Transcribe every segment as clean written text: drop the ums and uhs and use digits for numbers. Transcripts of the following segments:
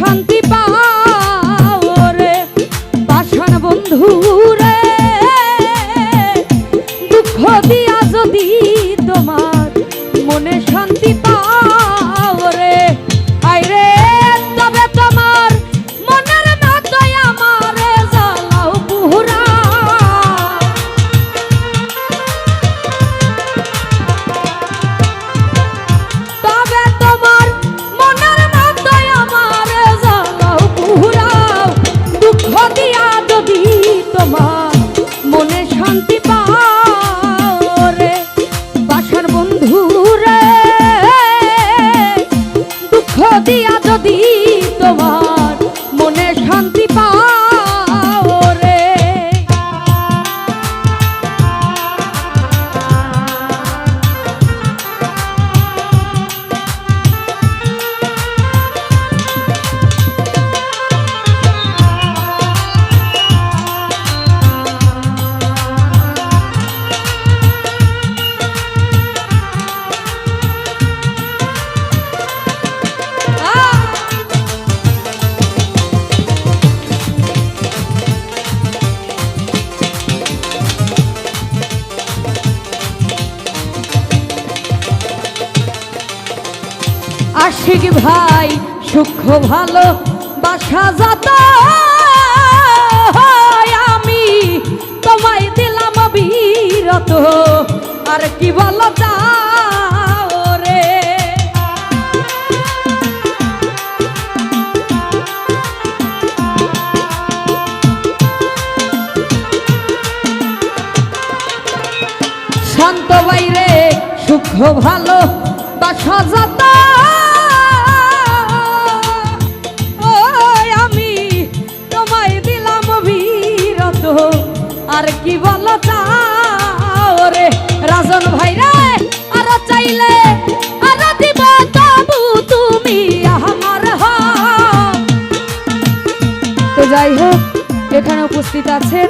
শান্তি পাও রে পাষাণ বন্ধু রে, দুঃখ দিয়া যদি তোমার মনে শান্তি পাও রে, আইরে তবে তোমার মনের মতোই আমারে জ্বালাও পুরা। তবে তোমার মনের মতোই আমারে জ্বালাও পুরা, দুঃখ দিয়া যদি তোমার মনে শান্তি পাও রে পাষাণ বন্ধু রে, দুঃখ দিয়া যদি তোমার মনে শান্তি পাও রে। আশিক ভাই সূক্ষ্ম ভালো বাসা যত আমি তোমায় দিলাম বিরত, আর কি বলো যাও রে। শান্ত বাইরে সূক্ষ্ম ভালো বাসা যত আর কি বলো চাও রে। রাজন ভাই রে আর চাইলে আর দিব তবু তুমি আমার হও। তো যাই হোক, এখানে উপস্থিত আছেন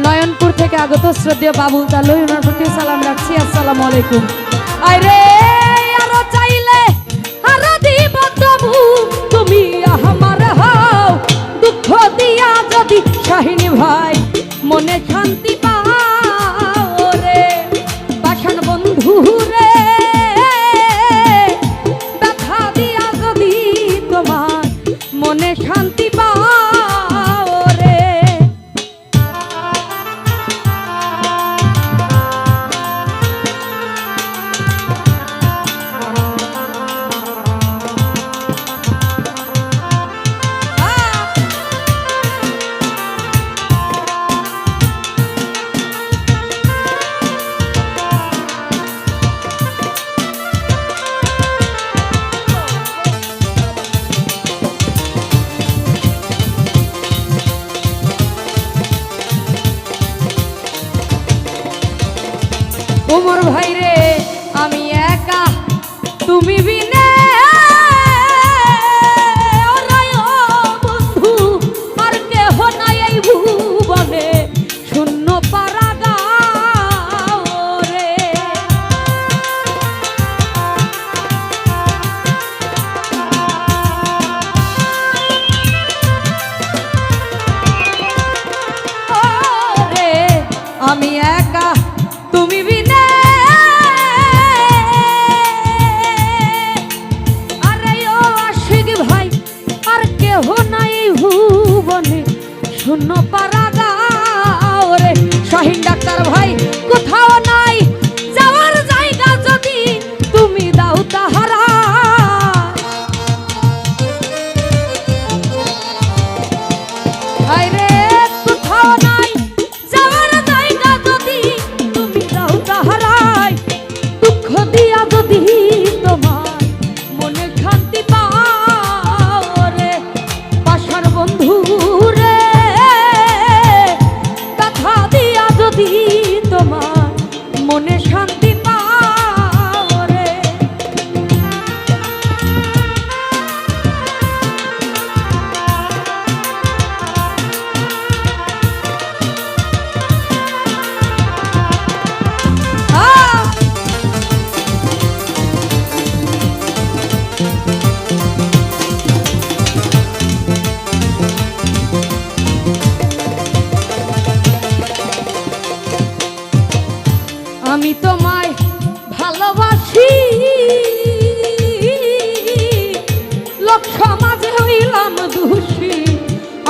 নয়নপুর থেকে আগত শ্রদ্ধেয় বাবুল তালুই, ওনার প্রতি সালাম রাখছি। আসসালামু আলাইকুম। আরে আর চাইলে আর দিব তবু তুমি আমার হও, দুঃখ দিয়া যদি শাহিনী ভাই মনে শান্তি পাও রে পাষাণ বন্ধু রে, ব্যথা দিয়া যদি তোমার মনে শান্তি পাও রে। ওমর ভাই রে আমি একা তুমি বিনে বন্ধু, আর কেহ নাই এই ভুবনে শূন্য পারা গাও রে। আমি একা তুমি বিনে আরে ও আশিক ভাই আর কেহ নাই ভুবনে শূন্য পারা গাও রে। শাহিন ডাক্তার ভাই কোথাও নাই যাওয়ার জায়গা যদি তুমি দাও তাহারা, আরে কোথাও নাই যাওয়ার জায়গা যদি তুমি দাও তাহারাই, দুঃখ দিয়া যদি তোমার মনে শান্তি পাও রে পাষাণ বন্ধু রে, ব্যথা দিয়া যদি তোমার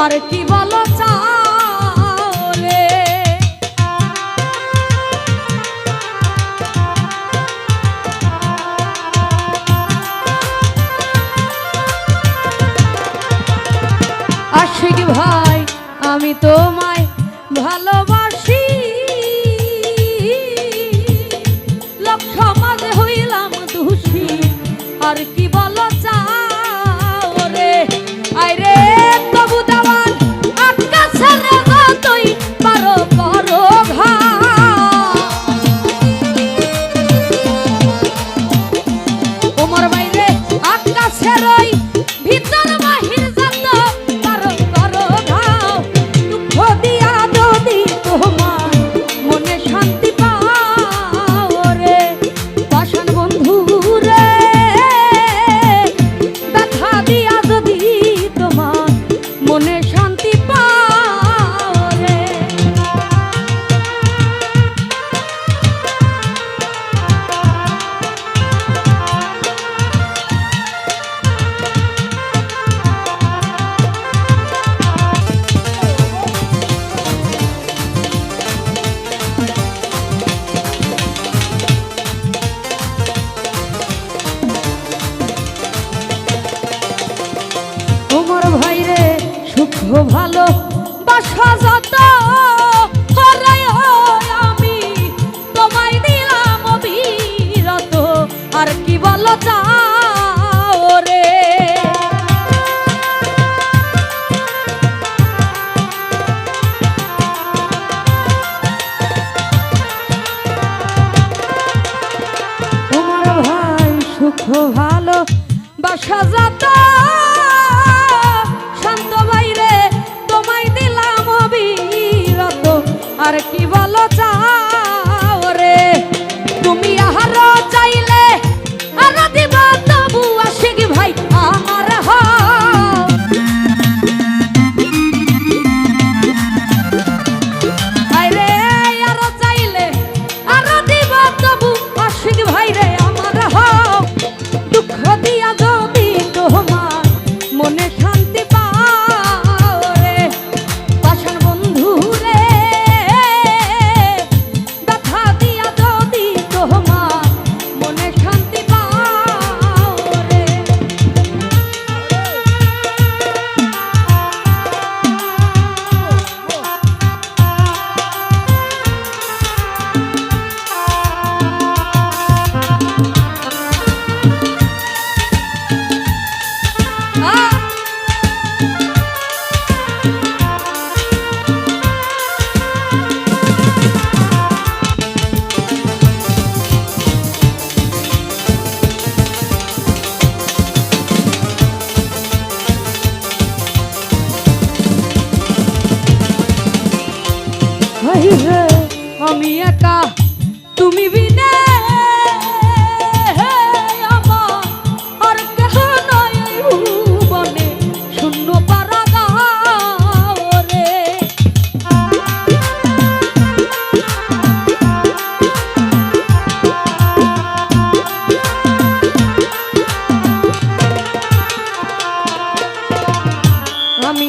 আর কি বলো চাও রে। আশিক ভাই আমি তোমায় ভালোবাসি, লক্ষ মাঝে হইলাম দোষী, আর কি বলো চাও রে। আইরে তবু দেওয়ান আটকা ছেড়ে যতই পারো করো ঘা, ওমর বাইরে আটকা ছেড়ই ভিতর বাহির যত পারো করো ঘাও। দুঃখ দিয়া যদি তোমার মনে শান্তি পাও রে, পাষাণ বন্ধু রে, ব্যথা দিয়া যদি তোমার মনে শান্তি পাও রে। তোমার ভাইরে সুখ ভালো বাসা যত হারায় আমি তোমায় দিলাম অবিরত, আর কি বলো চাও রে। তোমার ভাই সুখ ভালো বাসা যত শান্ত বাইরে তোমায় দিলাম অবিরত, আর কি বলো চাও রে। তুমি আহারো চাইলে আর দিব তবু আশিক ভাই আমার হও। আইরে আরো চাইলে আর দিব তবু আশিক ভাই রে আমার হও। দুঃখ দিয়া যদি তোমার মনে শান্তি পাও রে, পাষাণ বন্ধু রে, ব্যথা দিয়া যদি তোমার মনে শান্তি পাও রে। রে আমি একা তুমি বিনে আমার আর কেহ নাই ভুবনে, শূন্য পারা গাও রে। আমি